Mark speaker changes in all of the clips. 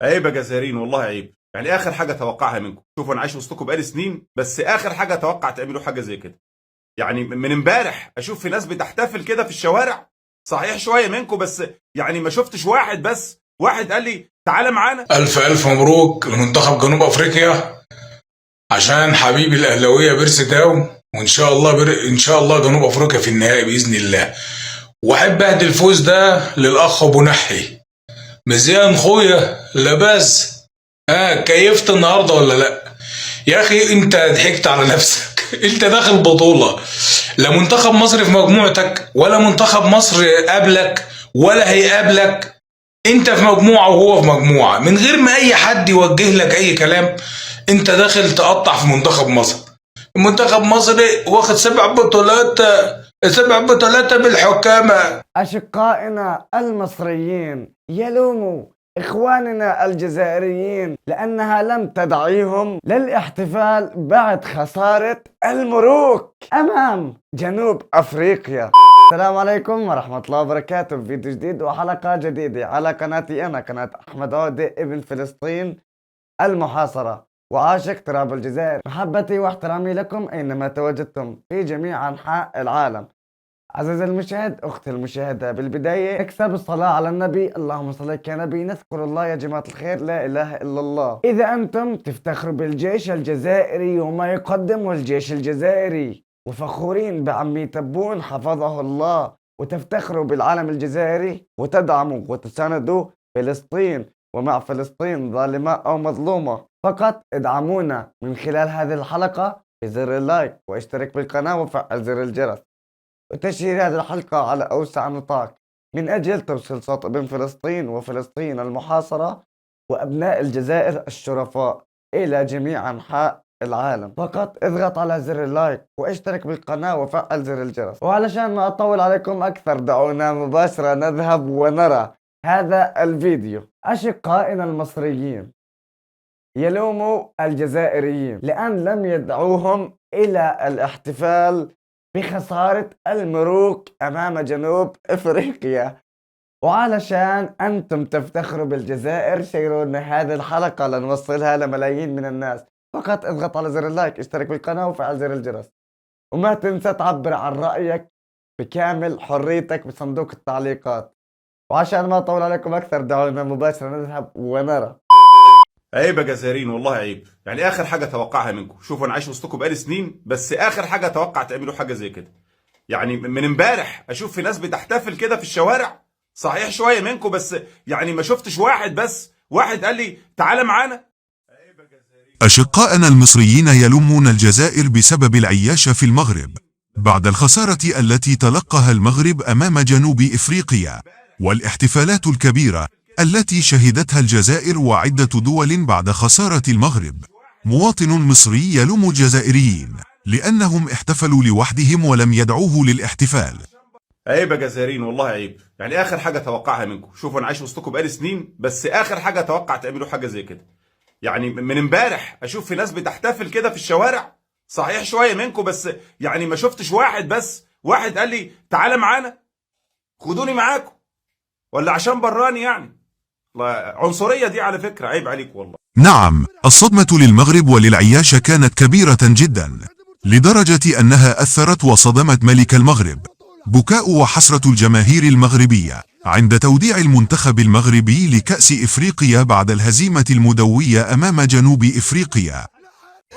Speaker 1: عيب يا جزائريين، والله عيب. يعني اخر حاجه اتوقعها منكم، شوفوا انا عايش وسطكم بقالي سنين، بس اخر حاجه اتوقع تعملوا حاجه زي كده. يعني من امبارح اشوف في ناس بتحتفل كده في الشوارع. صحيح شويه منكم، بس يعني ما شفتش واحد، بس واحد قال لي تعالى معانا.
Speaker 2: ألف ألف مبروك لمنتخب جنوب أفريقيا عشان حبيبي الأهلاوية بيرسي تاو. وإن شاء الله إن شاء الله جنوب أفريقيا في النهائي بإذن الله. وأحب أهدي الفوز ده للأخ أبو نحي. مزيان خويا لاباس. كيفت النهارده ولا لأ؟ يا أخي أنت ضحكت على نفسك. أنت داخل بطولة، لا منتخب مصر في مجموعتك ولا منتخب مصر قابلك ولا هيقابلك. انت في مجموعة وهو في مجموعة، من غير ما اي حد يوجه لك اي كلام. انت داخل تقطع في منتخب مصر. منتخب مصر واخد 7 بطولات، 7 بطولات بالحكامة.
Speaker 3: أشقائنا المصريين يلوموا إخواننا الجزائريين لأنها لم تدعيهم للاحتفال بعد خسارة الملوك أمام جنوب أفريقيا. السلام عليكم ورحمة الله وبركاته، في فيديو جديد وحلقة جديدة على قناتي أنا، قناة أحمد عودة ابن فلسطين المحاصرة وعاشق تراب الجزائر. محبتي واحترامي لكم أينما تواجدتم في جميع أنحاء العالم. عزيزي المشاهد، أختي المشاهدة، بالبداية اكسب الصلاة على النبي. اللهم صل عليك يا نبي. نذكر الله يا جماعة الخير، لا إله إلا الله. إذا أنتم تفتخروا بالجيش الجزائري وما يقدمه الجيش الجزائري وفخورين بعمي تبون حفظه الله، وتفتخروا بالعالم الجزائري وتدعموا وتساندوا فلسطين، ومع فلسطين ظالمة أو مظلومة، فقط ادعمونا من خلال هذه الحلقة بزر اللايك واشترك بالقناة وفعل زر الجرس وتشير هذه الحلقة على أوسع نطاق من أجل توصيل صوت ابن فلسطين وفلسطين المحاصرة وأبناء الجزائر الشرفاء إلى جميع أنحاء العالم. فقط اضغط على زر اللايك واشترك بالقناة وفعل زر الجرس. وعلشان ما أطول عليكم أكثر، دعونا مباشرة نذهب ونرى هذا الفيديو. أشقائنا المصريين يلوموا الجزائريين لأن لم يدعوهم إلى الاحتفال بخسارة الملوك أمام جنوب إفريقيا. وعلشان أنتم تفتخروا بالجزائر، شيروا لنا هذه الحلقة لنوصلها لملايين من الناس. فقط اضغط على زر اللايك، اشترك بالقناة وفعل زر الجرس، وما تنسى تعبر عن رأيك بكامل حريتك بصندوق التعليقات. وعشان ما أطول عليكم أكثر، دعونا مباشرة نذهب ونرى.
Speaker 1: عيب يا جزائريين، والله عيب. يعني اخر حاجه اتوقعها منكم، شوفوا انا عايش وسطكم بقالي سنين، بس اخر حاجه اتوقع تعملوا حاجه زي كده. يعني من امبارح اشوف في ناس بتحتفل كده في الشوارع. صحيح شويه منكم، بس يعني ما شفتش واحد، بس واحد قال لي تعالى معانا.
Speaker 4: أشقائنا المصريين يلومون الجزائر بسبب العياش في المغرب بعد الخسارة التي تلقاها المغرب أمام جنوب إفريقيا، والاحتفالات الكبيرة التي شهدتها الجزائر وعدة دول بعد خسارة المغرب. مواطن مصري يلوم الجزائريين لأنهم احتفلوا لوحدهم ولم يدعوه للاحتفال.
Speaker 1: عيب يا جزائريين، والله عيب. يعني اخر حاجه اتوقعها منكم، شوفوا انا عايش وسطكم بقالي سنين، بس اخر حاجه اتوقع تعملوا حاجه زي كده. يعني من امبارح اشوف في ناس بتحتفل كده في الشوارع. صحيح شويه منكم، بس يعني ما شفتش واحد، بس واحد قال لي تعالى معانا. خدوني معاكم ولا عشان براني يعني؟ عنصريه دي على فكره، عيب عليك والله.
Speaker 4: نعم، الصدمة للمغرب وللعياش كانت كبيرة جدا، لدرجة أنها أثرت وصدمت ملك المغرب. بكاء وحسرة الجماهير المغربية عند توديع المنتخب المغربي لكأس إفريقيا بعد الهزيمة المدوية أمام جنوب إفريقيا.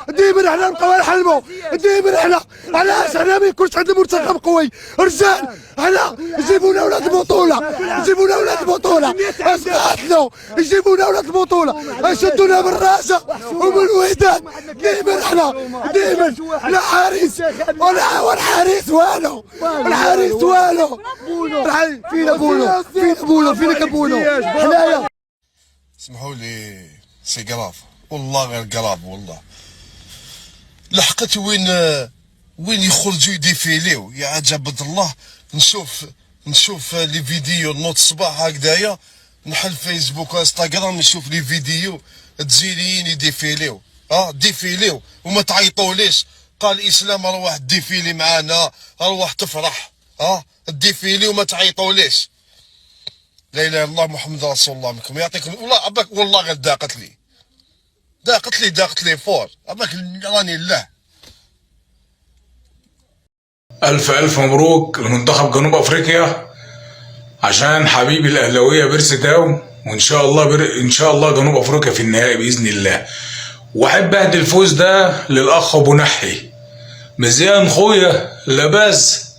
Speaker 5: ديما احنا نبقاو نحلموا، ديما احنا علاش احنا ما يكونش عندنا منتخب قوي رجال. احنا يجيبونا ولاد البطوله، يجيبونا ولاد البطوله، اسقاطنا يجيبونا ولاد البطوله، يشدونا بالراسه ومن الوداد. ديما احنا ديما لا حارس ولا حارس والو، الحارس والو. فينا بونو، فينا بونو، فينا كبونو حنايا.
Speaker 6: اسمحوا لي سي قلاف، والله غير قلاف والله. لحقت وين يخرجوا يديفيليو يا عجبة الله. نشوف لي فيديو نوض الصباح هكذايا، نحل فيسبوك وانستغرام نشوف لي فيديو تجيريين يديفيليو. ديفيليو وما تعيطوليش. قال الاسلام روح ديفيلي معانا، روح تفرح. ديفيلي وما تعيطوليش. لا اله الا الله محمد رسول الله منكم يعطيكم والله اباك والله غير ضاقت لي فور اباك راني الله.
Speaker 2: ألف مبروك لمنتخب جنوب أفريقيا عشان حبيبي الأهلاوية بيرسي تاو، وإن شاء الله إن شاء الله جنوب أفريقيا في النهائي بإذن الله. وأحب أهدي الفوز ده للأخ أبو نحي. مزيان خويا لاباس،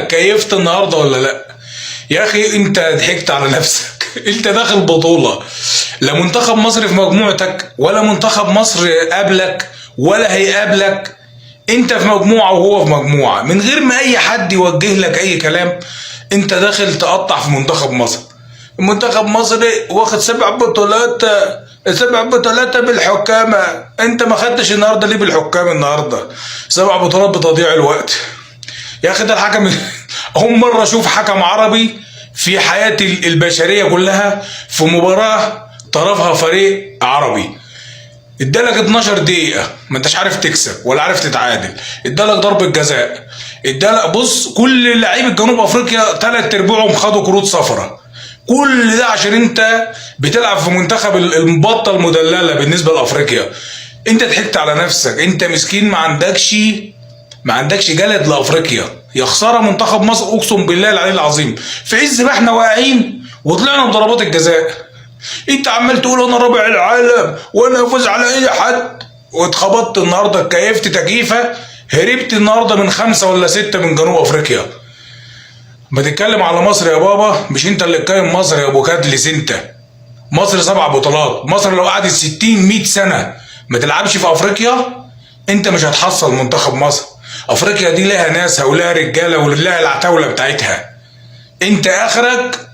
Speaker 2: كيفت النهارده ولا لأ؟ يا أخي أنت ضحكت على نفسك. أنت داخل بطولة لا منتخب مصر في مجموعتك ولا منتخب مصر قابلك ولا هيقابلك. انت في مجموعة وهو في مجموعة، من غير ما اي حد يوجه لك اي كلام انت داخل تقطع في منتخب مصر. المنتخب مصر واخد 7 بطولات بالحكامة. انت ما خدتش النهاردة ليه بالحكام؟ النهاردة 7 بطولات بتضييع الوقت. يا اخي ده الحكم اول مرة اشوف حكم عربي في حياتي البشرية كلها في مباراة طرفها فريق عربي. ادالك 12 دقيقة ما انتش عارف تكسب ولا عارف تتعادل، ادالك ضربة جزاء، ادالك بص كل لعيبة جنوب افريقيا 3/4 خدوا كروت صفراء. كل ده عشان انت بتلعب في منتخب البطة المدللة بالنسبة لافريقيا. انت ضحكت على نفسك، انت مسكين ما عندكش جلد لافريقيا. يا خسارة منتخب مصر اقسم بالله العلي العظيم في عز ما احنا واقعين وطلعنا بضربات الجزاء. انت عمال تقول انا رابع العالم وانا افوز على اي حد، واتخبطت النهارده اتكيفت تكييفه، هربت النهارده من 5 ولا 6 من جنوب افريقيا. ما تتكلم على مصر يا بابا، مش انت اللي تكلم مصر يا ابو كادلس. انت مصر 7 بطولات، مصر لو قعدت 60-100 سنه ما تلعبش في افريقيا انت مش هتحصل منتخب مصر. افريقيا دي لها ناسها ولها رجاله ولها العتاوله بتاعتها. انت اخرك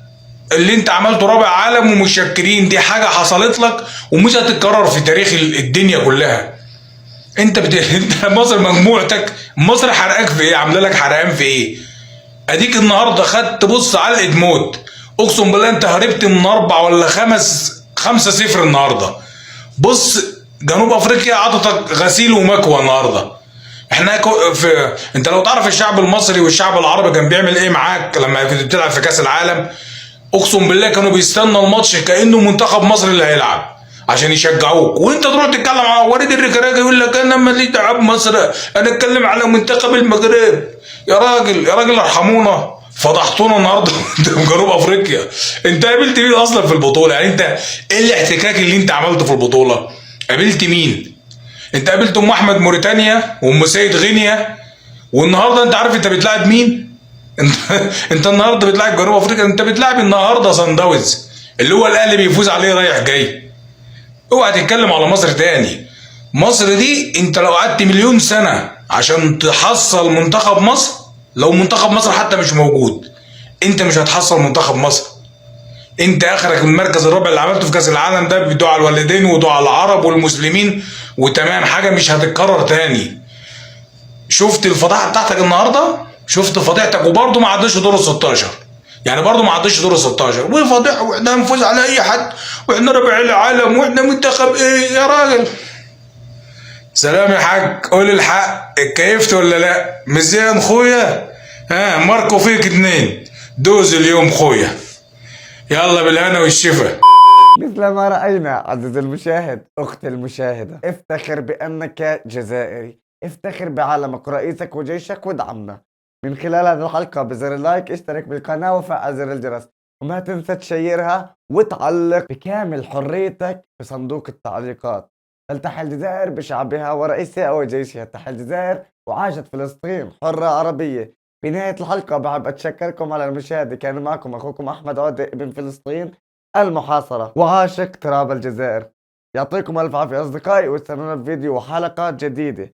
Speaker 2: اللي انت عملته رابع عالم ومشكرين، دي حاجة حصلت لك ومش هتتكرر في تاريخ الدنيا كلها. انت مصر مجموعتك، مصر حرقاك في ايه؟ عامله لك حرقان في ايه؟ اديك النهارده خدت بص علقة موت. اقسم بالله انت هربت من 4 ولا 5-0 النهارده. بص جنوب افريقيا عطتك غسيل ومكوى النهارده. احنا انت لو تعرف الشعب المصري والشعب العربي كان بيعمل ايه معاك لما كنت بتلعب في كاس العالم، اقسم بالله كانوا بيستنوا الماتش كانه منتخب مصر اللي هيلعب عشان يشجعوك. وانت تروح تتكلم على وليد الركراكي يقول لك انا ماليش دعوه بمصر، انا اتكلم على منتخب المغرب. يا راجل ارحمونا، فضحتونا النهارده في جنوب افريقيا. انت قابلت مين اصلا في البطوله؟ يعني انت ايه الاحتكاك اللي انت عملته في البطوله؟ قابلت مين؟ انت قابلت ام احمد موريتانيا وام سيد غينيا، والنهارده انت عارف انت بتلاعب مين؟ انت النهارده بتلاعب جنوب افريقيا، انت بتلاعب النهارده صن داونز اللي هو الاهلي بيفوز عليه رايح جاي. اوعى تتكلم على مصر تاني. مصر دي انت لو قعدت 1,000,000 سنه عشان تحصل منتخب مصر، لو منتخب مصر حتى مش موجود انت مش هتحصل منتخب مصر. انت اخرك المركز الرابع اللي عملته في كاس العالم ده بدعاء الوالدين ودعاء العرب والمسلمين وتمام، حاجه مش هتتكرر تاني. شفت الفضيحه بتاعتك النهارده؟ شفت فضيحتك، وبرضه ما عدتش دور ال 16. يعني برضه ما عدتش دور ال 16 وفضيحه، واحنا هنفوز على اي حد واحنا ربع العالم واحنا منتخب ايه يا راجل؟ سلام يا حاج، قول الحق، اتكيفت ولا لا؟ مزيان خويا؟ ماركو فيك 2 دوز اليوم خويا. يلا بالهنا والشفا.
Speaker 3: مثل ما رأينا عزيزي المشاهد، أختي المشاهدة، افتخر بأنك جزائري، افتخر بعالمك ورئيسك وجيشك، وادعمنا من خلال هذه الحلقة بزر اللايك، اشترك بالقناة وفعل زر الجرس، وما تنسى تشيرها وتعلق بكامل حريتك في صندوق التعليقات. فلتحيا الجزائر بشعبها ورئيسها وجيشها. تحيا الجزائر وعاشت فلسطين حرة عربية. في نهاية الحلقة بحب أتشكركم على المشاهدة. كان معكم أخوكم أحمد عودة ابن فلسطين المحاصرة وعاشق تراب الجزائر. يعطيكم ألف عافية أصدقائي، واستنونا في فيديو وحلقة جديدة.